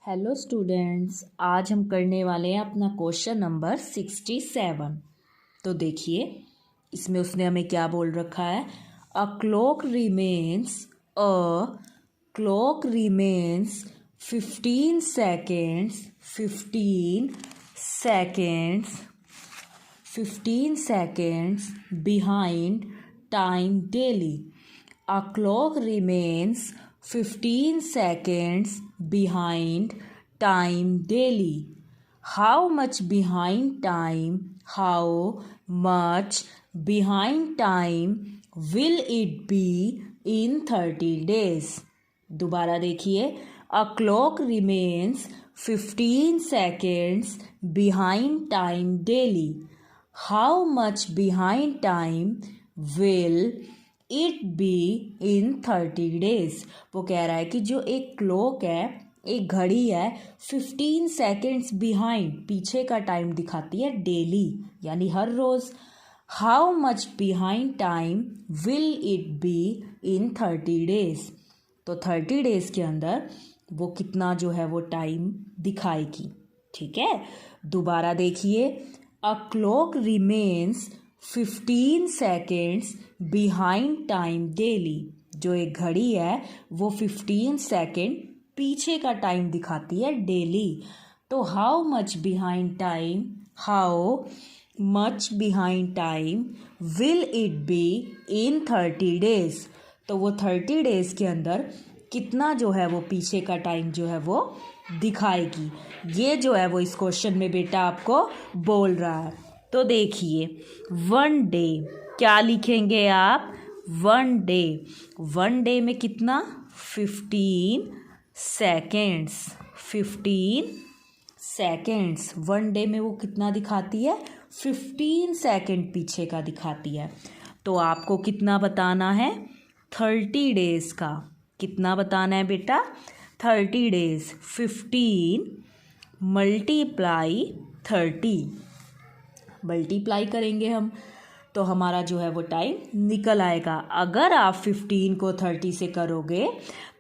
Hello students, आज हम करने वाले हैं अपना क्वेश्चन नंबर 67। तो देखिए इसमें उसने हमें क्या बोल रखा है। A clock remains 15 seconds behind time daily. A clock remains 15 seconds behind time daily. How much behind time? How much behind time will it be in 30 days? दोबारा देखिए। A clock remains 15 seconds behind time daily. How much behind time will it be in 30 days? वो कह रहा है कि जो एक clock है, एक घड़ी है, 15 सेकेंड्स बिहाइंड, पीछे का टाइम दिखाती है डेली, यानी हर रोज़। How much behind time will it be in 30 days? तो 30 डेज के अंदर वो कितना जो है वो टाइम दिखाएगी। ठीक है, दोबारा देखिए। A clock remains 15 seconds behind time daily. जो एक घड़ी है वो 15 सेकेंड पीछे का टाइम दिखाती है डेली। तो how much behind time will it be in 30 days? तो वो 30 डेज के अंदर कितना जो है वो पीछे का टाइम जो है वो दिखाएगी। ये जो है वो इस क्वेश्चन में बेटा आपको बोल रहा है। तो देखिए, 1 डे क्या लिखेंगे आप? 1 डे में कितना? 15 सेकेंड्स। 1 डे में वो कितना दिखाती है? 15 सेकेंड पीछे का दिखाती है। तो आपको कितना बताना है? 30 डेज का। कितना बताना है बेटा? 30 डेज। 15 मल्टीप्लाई 30 मल्टीप्लाई करेंगे हम, तो हमारा जो है वो टाइम निकल आएगा। अगर आप 15 को 30 से करोगे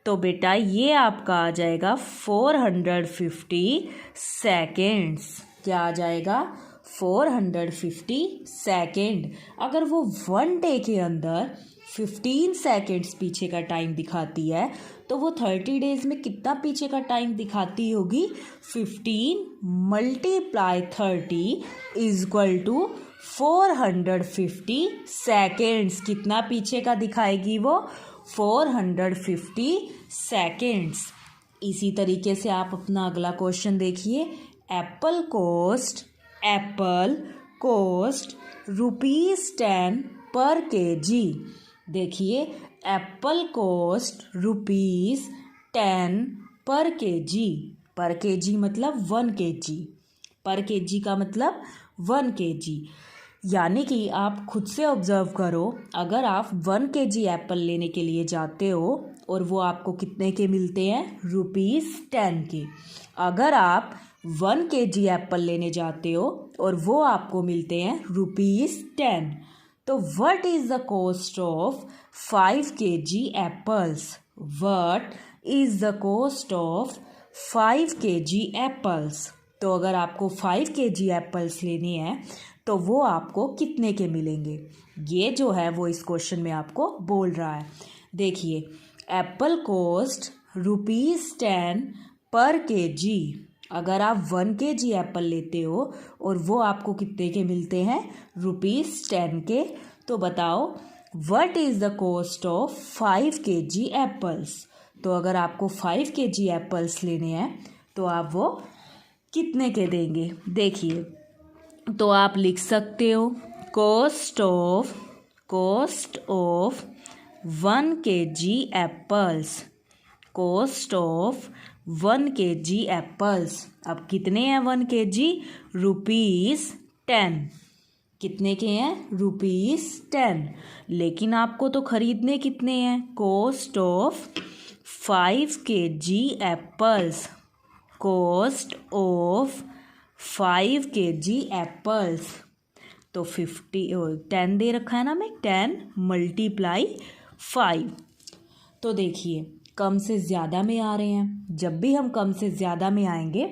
तो बेटा ये आपका आ जाएगा 450 सेकेंड्स। क्या आ जाएगा? 450 सेकेंड। अगर वो 1 डे के अंदर 15 सेकेंड्स पीछे का टाइम दिखाती है तो वो 30 डेज में कितना पीछे का टाइम दिखाती होगी? 15 multiply 30 is equal to 450 seconds. कितना पीछे का दिखाएगी वो? 450 सेकेंड्स। इसी तरीके से आप अपना अगला क्वेश्चन देखिए। एप्पल कोस्ट ₹10 पर केजी। देखिए, एप्पल कोस्ट ₹10 पर केजी। पर केजी मतलब 1 केजी। पर केजी का मतलब 1 केजी। यानी कि आप खुद से ऑब्जर्व करो, अगर आप 1 केजी एप्पल लेने के लिए जाते हो और वो आपको कितने के मिलते हैं? ₹10 के। अगर आप 1 केजी एप्पल लेने जाते हो और वो आपको मिलते हैं ₹10, तो what is the cost of 5 KG apples? What is the cost of 5 KG apples? तो अगर आपको 5 केजी एप्पल्स लेनी है तो वो आपको कितने के मिलेंगे? ये जो है वो इस क्वेश्चन में आपको बोल रहा है। देखिए, एप्पल कोस्ट ₹10 पर केजी। अगर आप 1 केजी एप्पल लेते हो और वो आपको कितने के मिलते हैं? ₹10 के। तो बताओ, what is the cost of 5 KG apples? तो अगर आपको 5 केजी एप्पल्स लेने हैं तो आप वो कितने के देंगे? देखिए, तो आप लिख सकते हो cost of 1 KG apples. Cost of 1 KG apples. अब कितने हैं 1 केजी? ₹10। कितने के हैं? ₹10। लेकिन आपको तो खरीदने कितने हैं? Cost of 5 KG apples. Cost of 5 KG apples. तो 10 दे रखा है ना, मैं 10 मल्टीप्लाई 5। तो देखिए, कम से ज़्यादा में आ रहे हैं। जब भी हम कम से ज़्यादा में आएंगे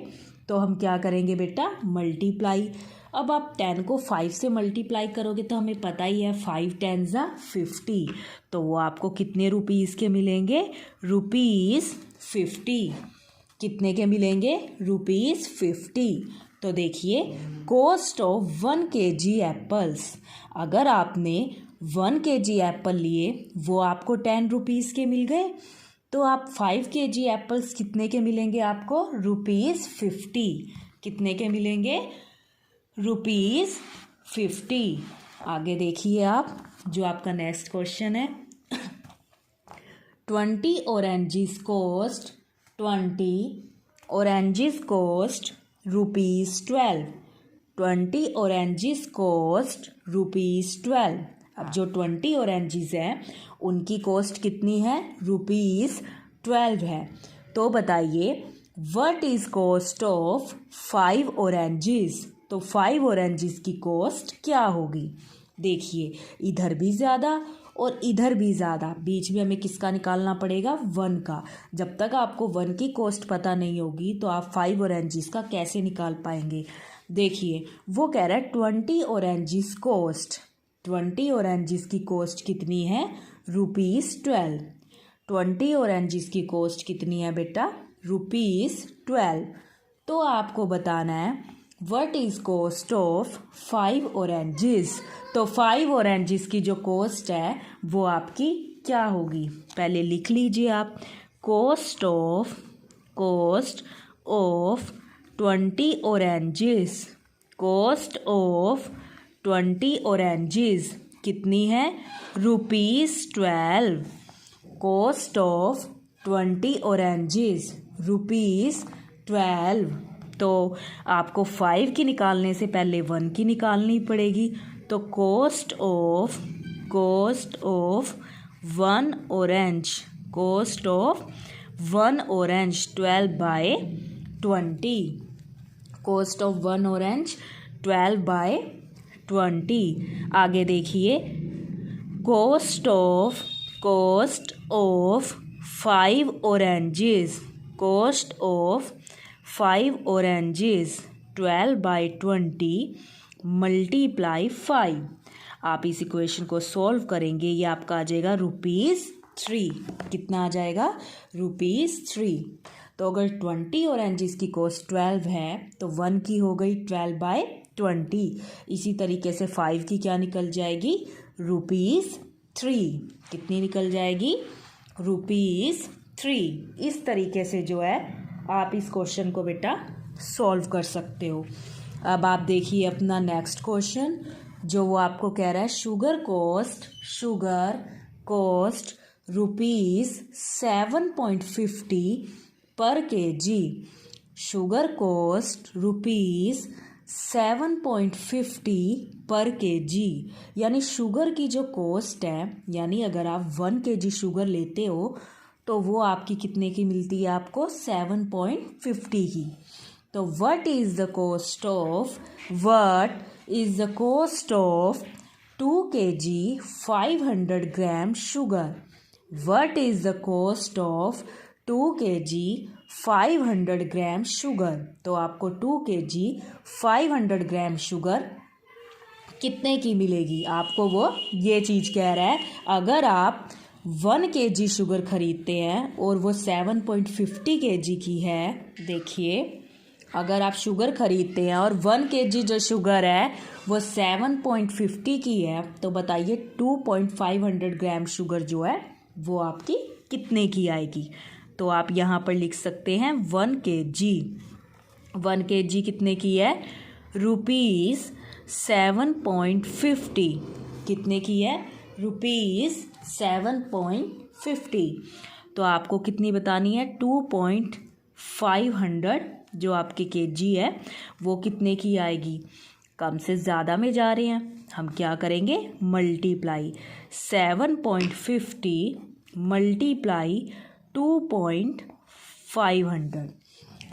तो हम क्या करेंगे बेटा, मल्टीप्लाई। अब आप 10 को 5 से मल्टीप्लाई करोगे तो हमें पता ही है 5 10 ज़ा 50, तो वो आपको कितने रुपीज़ के मिलेंगे, ₹50। कितने के मिलेंगे, ₹50। तो देखिए कॉस्ट ऑफ 1 kg एप्पल्स, अगर आपने 1 kg एप्पल लिए वो आपको 10 रुपीज़ के मिल गए, तो आप 5 kg एप्पल्स कितने के मिलेंगे आपको, ₹50। कितने के मिलेंगे, ₹50। आगे देखिए आप, जो आपका नेक्स्ट क्वेश्चन है, 20 oranges cost ₹12। 20 oranges cost ₹12। अब जो 20 ऑरेंजेस हैं उनकी कॉस्ट कितनी है, ₹12 है। तो बताइए what is cost of 5 oranges, तो 5 ऑरेंजेस की कॉस्ट क्या होगी। देखिए इधर भी ज़्यादा और इधर भी ज़्यादा, बीच में हमें किसका निकालना पड़ेगा, 1 का। जब तक आपको 1 की कॉस्ट पता नहीं होगी तो आप 5 ऑरेंजेस का कैसे निकाल पाएंगे। देखिए वो कह रहा है 20 ऑरेंजेस कॉस्ट, 20 ऑरेंजेस की कॉस्ट कितनी है, ₹12। 20 ऑरेंजेस की कॉस्ट कितनी है बेटा, ₹12। तो आपको बताना है what is cost of 5 oranges, तो 5 ऑरेंजेस की जो कॉस्ट है वो आपकी क्या होगी, पहले लिख लीजिए आप, cost of 20 oranges, cost of 20 oranges कितनी है, ₹12। Cost of 20 oranges ₹12। तो आपको 5 की निकालने से पहले 1 की निकालनी पड़ेगी, तो cost of 1 orange, cost of 1 orange 12/20, cost of 1 orange 12/20। आगे देखिए cost of 5 oranges, cost of 5 oranges 12/20 multiply 5। आप इस इक्वेशन को सॉल्व करेंगे, ये आपका आ जाएगा ₹3। कितना आ जाएगा, ₹3। तो अगर 20 ऑरेंजेस की कॉस्ट 12 है तो 1 की हो गई 12/20। इसी तरीके से 5 की क्या निकल जाएगी, ₹3। कितनी निकल जाएगी, ₹3। इस तरीके से जो है आप इस क्वेश्चन को बेटा सॉल्व कर सकते हो। अब आप देखिए अपना नेक्स्ट क्वेश्चन, जो वो आपको कह रहा है शुगर कॉस्ट ₹7.50 पर kg, शुगर कॉस्ट ₹7.50 पर kg, यानी शुगर की जो कॉस्ट है, यानी अगर आप 1 kg शुगर लेते हो तो वो आपकी कितने की मिलती है आपको, 7.50 की। तो what is the cost of 2 kg 500 gram sugar, what is the cost of 2 kg 500 gram sugar. तो आपको 2 kg 500 ग्राम शुगर कितने की मिलेगी, आपको वो ये चीज़ कह रहा है। अगर आप 1 kg शुगर खरीदते हैं और वो 7.50 kg की है, देखिए अगर आप शुगर खरीदते हैं और 1 kg जो शुगर है वो 7.50 की है, तो बताइए 2.500 ग्राम शुगर जो है वो आपकी कितने की आएगी। तो आप यहाँ पर लिख सकते हैं 1 kg, 1 kg कितने की है, ₹7.50। कितने की है, ₹7.50। तो आपको कितनी बतानी है, 2.500 जो आपके kg है वो कितने की आएगी। कम से ज़्यादा में जा रहे हैं, हम क्या करेंगे, मल्टीप्लाई 7.50 मल्टीप्लाई 2.500।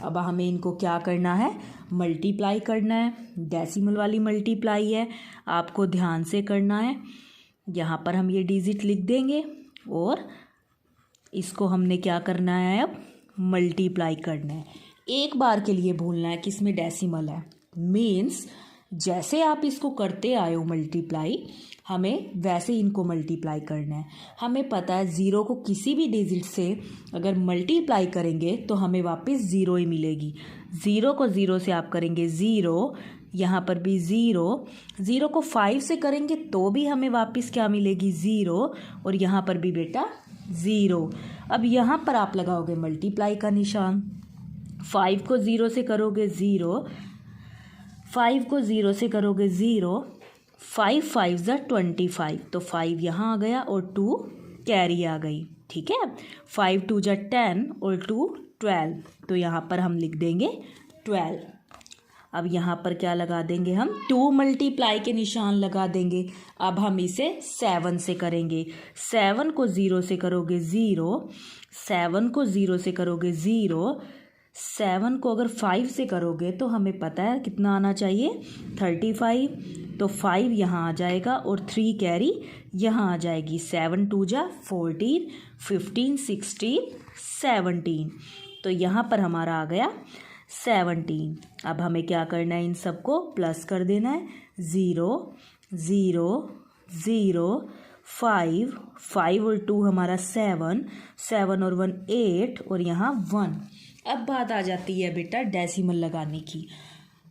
अब हमें इनको क्या करना है, मल्टीप्लाई करना है। डेसिमल वाली मल्टीप्लाई है, आपको ध्यान से करना है। यहाँ पर हम ये डिजिट लिख देंगे और इसको हमने क्या करना है, अब मल्टीप्लाई करना है। एक बार के लिए भूलना है कि इसमें डेसिमल है, मीन्स जैसे आप इसको करते आए हो मल्टीप्लाई, हमें वैसे इनको मल्टीप्लाई करना है। हमें पता है ज़ीरो को किसी भी डिजिट से अगर मल्टीप्लाई करेंगे तो हमें वापस ज़ीरो ही मिलेगी। ज़ीरो को ज़ीरो से आप करेंगे ज़ीरो, यहाँ पर भी ज़ीरो, ज़ीरो को 5 से करेंगे तो भी हमें वापस क्या मिलेगी, ज़ीरो, और यहाँ पर भी बेटा ज़ीरो। अब यहाँ पर आप लगाओगे मल्टीप्लाई का निशान। 5 को ज़ीरो से करोगे ज़ीरो, 5 को ज़ीरो से करोगे ज़ीरो, 5 5 ज़ा 25, तो 5 यहाँ आ गया और 2 कैरी आ गई। ठीक है, 5 2 ज़ा 10 और 2 12, तो यहाँ पर हम लिख देंगे 12। अब यहाँ पर क्या लगा देंगे हम, 2 मल्टीप्लाई के निशान लगा देंगे। अब हम इसे 7 से करेंगे। 7 को ज़ीरो से करोगे ज़ीरो, 7 को ज़ीरो से करोगे ज़ीरो, 7 को अगर 5 से करोगे तो हमें पता है कितना आना चाहिए, 35, तो 5 यहाँ आ जाएगा और 3 कैरी यहाँ आ जाएगी। 7 2 ज़ा 14, 15 16 17, तो यहाँ पर हमारा आ गया 17। अब हमें क्या करना है, इन सबको प्लस कर देना है। 0 0 0 5 5 और 2 हमारा 7, 7 और 1 8, और यहाँ 1। अब बात आ जाती है बेटा डेसिमल लगाने की।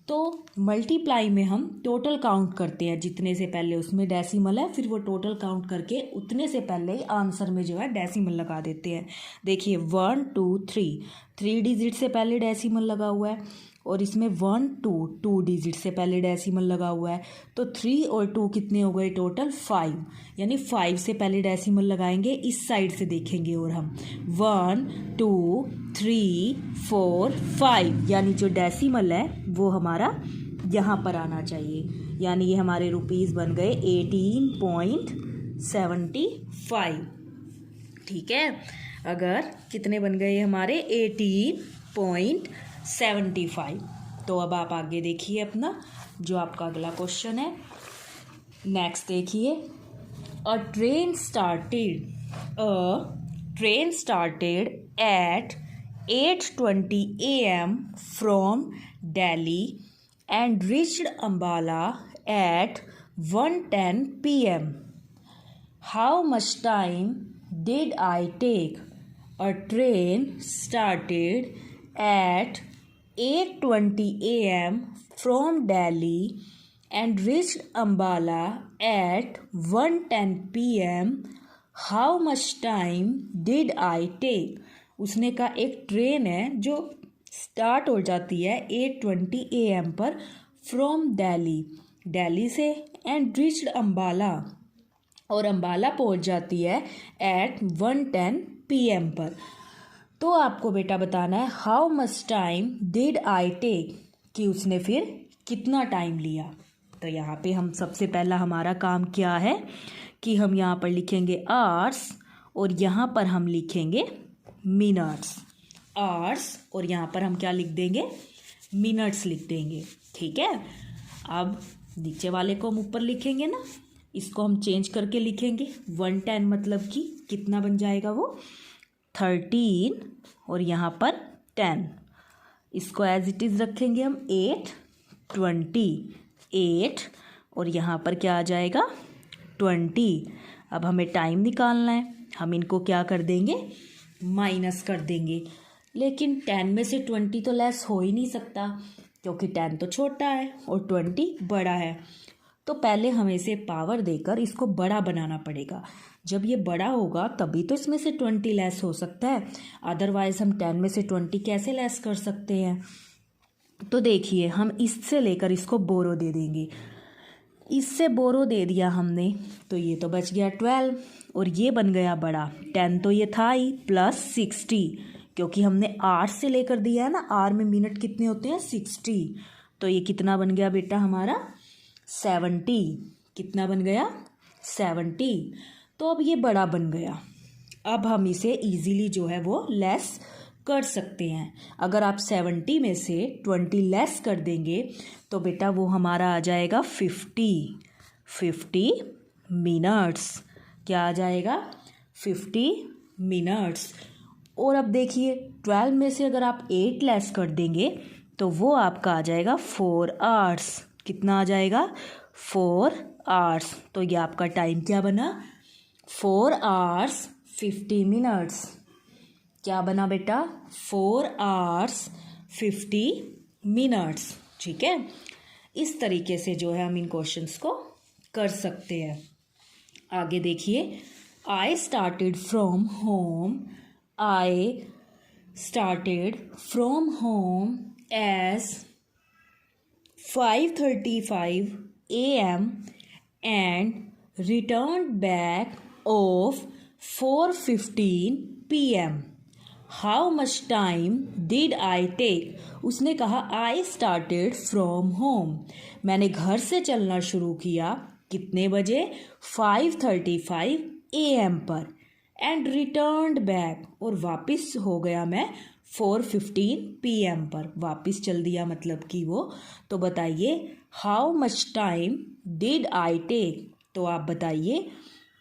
तो मल्टीप्लाई में हम टोटल काउंट करते हैं, जितने से पहले उसमें डेसिमल है फिर वो टोटल काउंट करके उतने से पहले आंसर में जो है डेसिमल लगा देते हैं। देखिए 1 2 3 डिजिट से पहले डेसिमल लगा हुआ है, और इसमें 1 2 डिजिट से पहले डेसिमल लगा हुआ है, तो 3 और 2 कितने हो गए टोटल 5, यानी 5 से पहले डेसिमल लगाएंगे। इस साइड से देखेंगे और हम 1 2 3 4 5, यानी जो डेसिमल है वो हमारा यहाँ पर आना चाहिए, यानी ये हमारे रुपीज़ बन गए 18.75। ठीक है, अगर कितने बन गए हमारे 18.75। तो अब आप आगे देखिए अपना जो आपका अगला क्वेश्चन है। नेक्स्ट देखिए, अ train started at 8:20 AM from Delhi and reached Ambala at 1:10 PM. How much time did I take? A train started at 8:20 AM from Delhi and reached Ambala at 1:10 PM. How much time did I take? उसने कहा एक train है जो start हो जाती है 8:20 AM पर from Delhi से, एंड रीच्ड अम्बाला, और अम्बाला पहुंच जाती है एट 1:10 PM पर। तो आपको बेटा बताना है how much time did I take, कि उसने फिर कितना टाइम लिया। तो यहाँ पे हम सबसे पहला हमारा काम क्या है कि हम यहाँ पर लिखेंगे आवर्स, और यहाँ पर हम लिखेंगे मिनट्स। आवर्स, और यहाँ पर हम क्या लिख देंगे, मिनट्स लिख देंगे। ठीक है, अब नीचे वाले को हम ऊपर लिखेंगे ना, इसको हम चेंज करके लिखेंगे। 1:10 मतलब कि कितना बन जाएगा वो 13, और यहाँ पर 10। इसको एज इट इज़ रखेंगे हम 8:20, और यहाँ पर क्या आ जाएगा 20। अब हमें टाइम निकालना है, हम इनको क्या कर देंगे, माइनस कर देंगे। लेकिन 10 में से 20 तो लेस हो ही नहीं सकता, क्योंकि 10 तो छोटा है और 20 बड़ा है। तो पहले हमें इसे पावर देकर इसको बड़ा बनाना पड़ेगा। जब ये बड़ा होगा तभी तो इसमें से 20 लेस हो सकता है, अदरवाइज़ हम 10 में से 20 कैसे लेस कर सकते हैं। तो देखिए, हम इससे लेकर इसको बोरो दे देंगे। इससे बोरो दे दिया हमने, तो ये तो बच गया 12, और ये बन गया बड़ा 10, तो ये था ही, प्लस 60, क्योंकि हमने आर से लेकर दिया है ना, आर में मिनट कितने होते हैं 60, तो ये कितना बन गया बेटा हमारा 70। कितना बन गया 70। तो अब ये बड़ा बन गया। अब हम इसे इजीली जो है वो लेस कर सकते हैं। अगर आप 70 में से 20 लेस कर देंगे तो बेटा वो हमारा आ जाएगा 50 मिनट्स। क्या आ जाएगा 50 मिनट्स। और अब देखिए 12 में से अगर आप 8 लेस कर देंगे तो वो आपका आ जाएगा 4 आवर्स। कितना आ जाएगा? 4 आवर्स। तो ये आपका टाइम क्या बना? 4 आवर्स 50 मिनट्स। क्या बना बेटा? 4 आवर्स 50 मिनट्स। ठीक है, इस तरीके से जो है हम इन क्वेश्चंस को कर सकते हैं। आगे देखिए, I started from home. I started from home as 5:35 AM and returned back of 4:15 PM. How much time did I take? उसने कहा I started from home. मैंने घर से चलना शुरू किया कितने बजे? 5:35 AM पर। एंड रिटर्न्ड बैक, और वापस हो गया मैं 4:15 PM पर। वापस चल दिया मतलब कि वो। तो बताइए how much time did I take? तो आप बताइए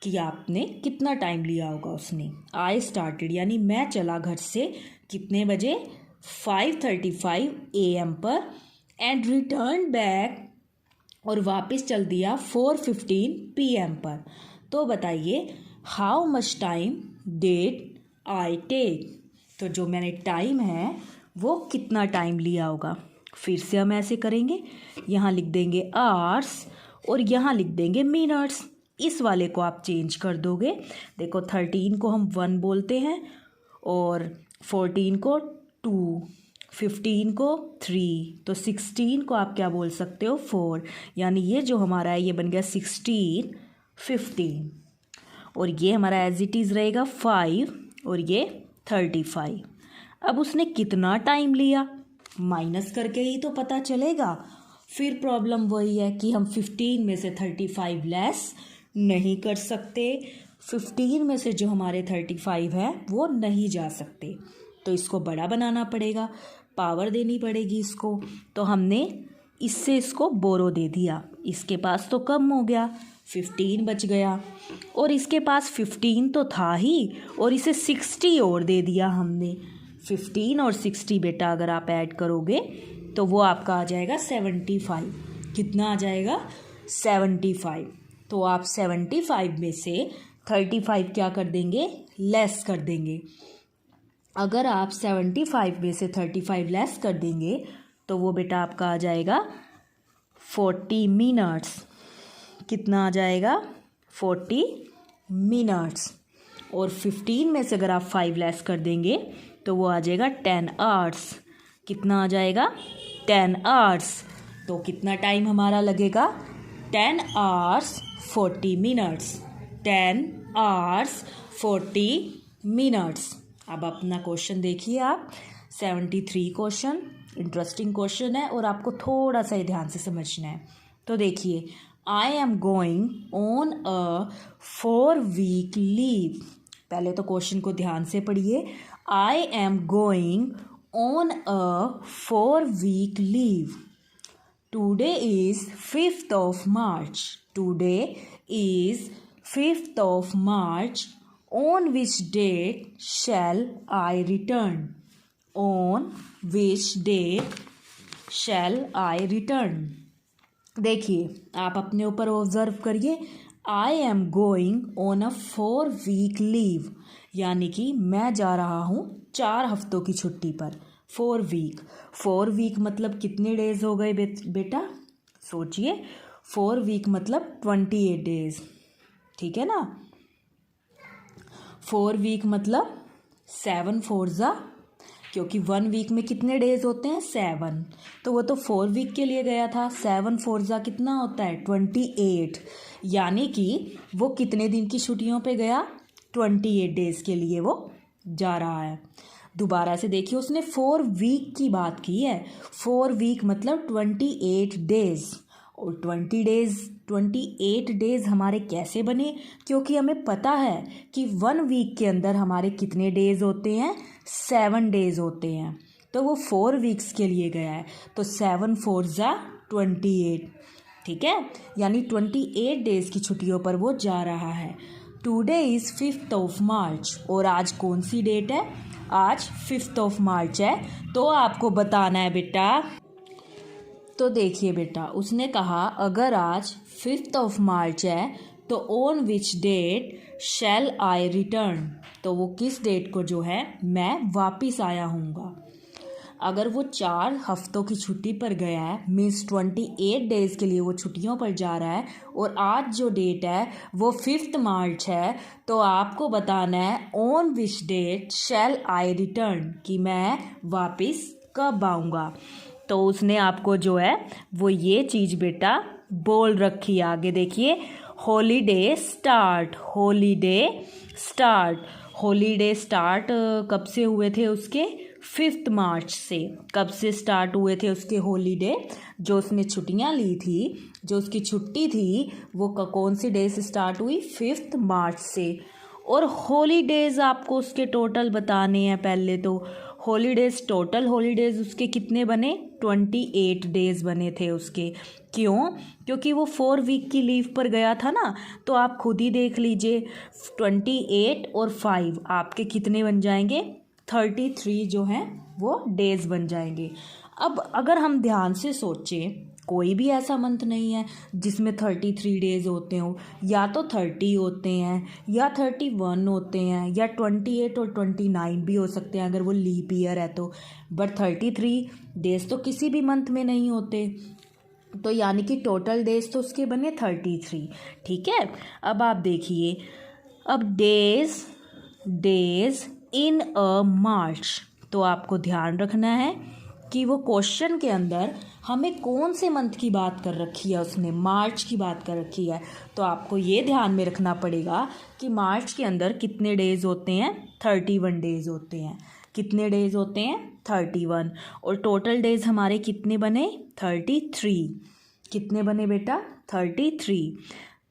कि आपने कितना टाइम लिया होगा उसने। आई स्टार्टेड यानी मैं चला घर से कितने बजे? 5:35 AM पर। एंड रिटर्न बैक, और वापस चल दिया 4:15 PM पर। तो बताइए how much time did I take? तो जो मैंने टाइम है वो कितना टाइम लिया होगा। फिर से हम ऐसे करेंगे, यहाँ लिख देंगे आवर्स और यहाँ लिख देंगे मिनट्स। इस वाले को आप चेंज कर दोगे। देखो 13 को हम 1 बोलते हैं, और 14 को 2, 15 को 3, तो 16 को आप क्या बोल सकते हो? 4। यानी ये जो हमारा है ये बन गया 16, 15, और ये हमारा एज इट इज़ रहेगा 5, और ये 35। अब उसने कितना टाइम लिया, माइनस करके ही तो पता चलेगा। फिर प्रॉब्लम वही है कि हम 15 में से 35 लेस नहीं कर सकते। 15 में से जो हमारे 35 है वो नहीं जा सकते, तो इसको बड़ा बनाना पड़ेगा, पावर देनी पड़ेगी इसको। तो हमने इससे इसको बोरो दे दिया। इसके पास तो कम हो गया, 15 बच गया, और इसके पास 15 तो था ही, और इसे 60 और दे दिया हमने। 15 और 60 बेटा अगर आप ऐड करोगे तो वो आपका आ जाएगा 75। कितना आ जाएगा? 75। तो आप 75 में से 35 क्या कर देंगे? लेस कर देंगे। अगर आप 75 में से 35 लेस कर देंगे तो वो बेटा आपका आ जाएगा 40 मिनट्स। कितना आ जाएगा? 40 मिनट्स। और 15 में से अगर आप 5 लेस कर देंगे तो वो आ जाएगा 10 आवर्स। कितना आ जाएगा? 10 आवर्स। तो कितना टाइम हमारा लगेगा? 10 आवर्स 40 मिनट्स। 10 hours 40 minutes. अब अपना क्वेश्चन देखिए आप, 73 क्वेश्चन इंटरेस्टिंग क्वेश्चन है और आपको थोड़ा सा ही ध्यान से समझना है। तो देखिए, आई am going on a 4-week leave. पहले तो क्वेश्चन को ध्यान से पढ़िए। आई am going on a 4-week leave. Today is 5th of March. Today is 5th of March. On which date shall I return? On which date shall I return? देखिए, आप अपने ऊपर ऑब्जर्व करिए। आई am going on a 4-week leave, यानी कि मैं जा रहा हूँ 4 हफ्तों की छुट्टी पर। 4 वीक मतलब कितने डेज हो गए बेटा? सोचिए, 4 वीक मतलब 28 डेज। ठीक है ना? 4 वीक मतलब 7 4 क्योंकि 1 वीक में कितने डेज होते हैं? 7। तो वो तो 4 वीक के लिए गया था। 7 4 कितना होता है? 28। यानी कि वो कितने दिन की छुट्टियों पे गया? 28 डेज के लिए वो जा रहा है। दोबारा से देखिए, उसने 4 वीक की बात की है। 4 वीक मतलब 28 डेज, और 28 डेज हमारे कैसे बने? क्योंकि हमें पता है कि 1 वीक के अंदर हमारे कितने डेज होते हैं? 7 डेज होते हैं। तो वो 4 वीक्स के लिए गया है, तो 7 4 28। ठीक है, यानी 28 डेज की छुट्टियों पर वो जा रहा है। Today is 5th of March. और आज कौन सी डेट है? आज 5th ऑफ मार्च है। तो आपको बताना है बेटा। तो देखिए बेटा, उसने कहा अगर आज 5th ऑफ मार्च है तो on which date shall I return, तो वो किस डेट को जो है मैं वापिस आया हूँगा। अगर वो 4 हफ्तों की छुट्टी पर गया है, मीन्स 28 डेज़ के लिए वो छुट्टियों पर जा रहा है, और आज जो डेट है वो 5th मार्च है, तो आपको बताना है on which date shall I return, कि मैं वापस कब आऊँगा। तो उसने आपको जो है वो ये चीज़ बेटा बोल रखी है। आगे देखिए, holiday start, holiday start, holiday start कब से हुए थे उसके? 5th मार्च से। कब से स्टार्ट हुए थे उसके हॉलीडे? जो उसने छुट्टियां ली थी, जो उसकी छुट्टी थी, वो कौन सी डे से स्टार्ट हुई? 5th मार्च से। और हॉलीडेज़ आपको उसके टोटल बताने हैं। पहले तो हॉलीडेज़, टोटल हॉलीडेज़ उसके कितने बने? 28 डेज़ बने थे उसके। क्यों? क्योंकि वो 4 वीक की लीव पर गया था ना। तो आप खुद ही देख लीजिए, 28 और 5 आपके कितने बन जाएंगे? 33 जो हैं वो डेज़ बन जाएंगे। अब अगर हम ध्यान से सोचें, कोई भी ऐसा मंथ नहीं है जिसमें 33 डेज़ होते हो। या तो 30 होते हैं, या 31 होते हैं, या 28 और 29 भी हो सकते हैं अगर वो लीप ईयर है तो। बट 33 डेज़ तो किसी भी मंथ में नहीं होते। तो यानी कि टोटल डेज़ तो उसके बने 33। ठीक है। अब आप देखिए, अब डेज़ इन अ मार्च, तो आपको ध्यान रखना है कि वो क्वेश्चन के अंदर हमें कौन से मंथ की बात कर रखी है, उसने मार्च की बात कर रखी है। तो आपको ये ध्यान में रखना पड़ेगा कि मार्च के अंदर कितने डेज़ होते हैं? 31 डेज़ होते हैं। कितने डेज़ होते हैं? 31। और टोटल डेज़ हमारे कितने बने? 33। कितने बने बेटा? 33।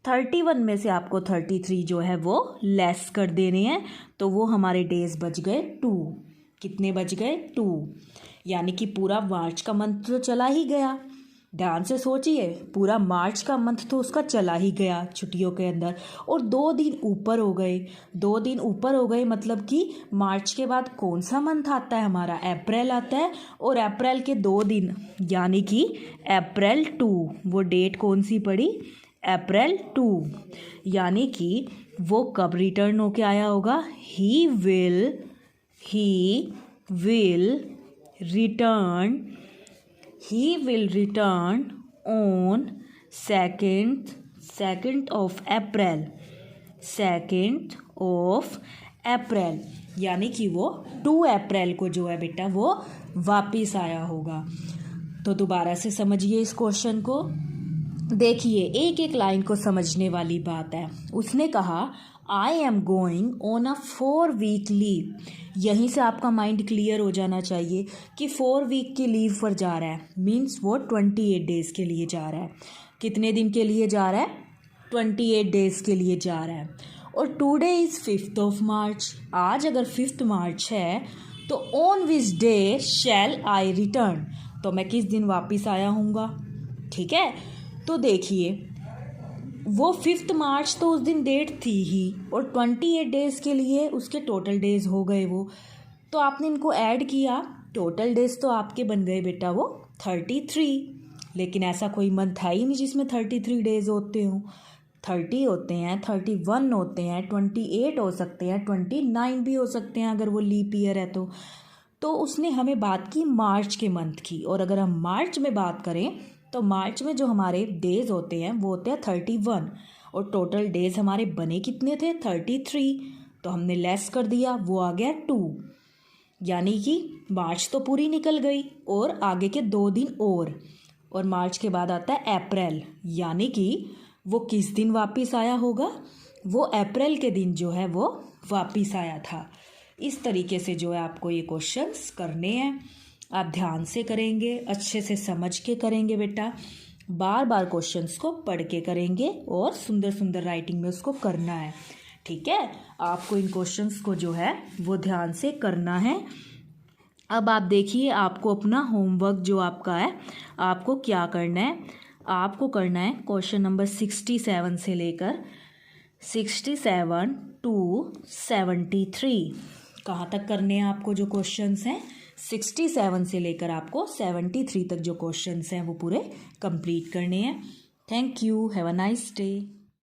31 में से आपको 33 जो है वो लेस कर देने हैं, तो वो हमारे डेज़ बच गए 2। कितने बच गए? 2। यानी कि पूरा मार्च का मंथ तो चला ही गया। ध्यान से सोचिए, पूरा मार्च का मंथ तो उसका चला ही गया छुट्टियों के अंदर। और 2 दिन ऊपर हो गए। 2 दिन ऊपर हो गए मतलब कि मार्च के बाद कौन सा मंथ आता है हमारा? अप्रैल आता है। और अप्रैल के 2 दिन यानी कि अप्रैल 2, वो डेट कौन सी पड़ी? अप्रैल 2। यानी कि वो कब रिटर्न होके आया होगा? He will return on 2nd of April। 2nd of April यानी कि वो 2 अप्रैल को जो है बेटा वो वापिस आया होगा। तो दोबारा से समझिए इस क्वेश्चन को। देखिए, एक एक लाइन को समझने वाली बात है। उसने कहा I am going on a 4 week leave. यहीं से आपका माइंड क्लियर हो जाना चाहिए कि 4 वीक की लीव पर जा रहा है, मीन्स वो 28 डेज़ के लिए जा रहा है। कितने दिन के लिए जा रहा है? 28 डेज़ के लिए जा रहा है। और today is 5th of March. आज अगर 5th मार्च है तो on which day shell I return, तो मैं किस दिन वापस आया हूँगा। ठीक है। तो देखिए, वो 5th मार्च तो उस दिन डेट थी ही, और 28 डेज़ के लिए उसके टोटल डेज़ हो गए वो। तो आपने इनको ऐड किया, टोटल डेज़ तो आपके बन गए बेटा वो 33। लेकिन ऐसा कोई मंथ है ही नहीं जिसमें 33 डेज़ होते हों। 30 होते हैं, 31 होते हैं, 28 हो सकते हैं, 29 भी हो सकते हैं अगर वो लीप ईयर है तो। तो उसने हमें बात की मार्च के मंथ की। और अगर हम मार्च में बात करें तो मार्च में जो हमारे डेज़ होते हैं वो होते हैं 31। और टोटल डेज़ हमारे बने कितने थे? 33। तो हमने लेस कर दिया, वो आ गया 2। यानी कि मार्च तो पूरी निकल गई और आगे के 2 दिन और मार्च के बाद आता है अप्रैल। यानी कि वो किस दिन वापस आया होगा? वो अप्रैल के दिन जो है वो वापस आया था। इस तरीके से जो है आपको ये क्वेश्चंस करने हैं। आप ध्यान से करेंगे, अच्छे से समझ के करेंगे बेटा। बार बार क्वेश्चंस को पढ़ के करेंगे और सुंदर सुंदर राइटिंग में उसको करना है। ठीक है। आपको इन क्वेश्चंस को जो है वो ध्यान से करना है। अब आप देखिए, आपको अपना होमवर्क जो आपका है, आपको क्या करना है? आपको करना है क्वेश्चन नंबर 67 से लेकर 67 to 73। कहाँ तक करने हैं आपको जो क्वेश्चंस हैं? 67 से लेकर आपको 73 तक जो क्वेश्चंस हैं वो पूरे कंप्लीट करने हैं। Thank you, have a nice day.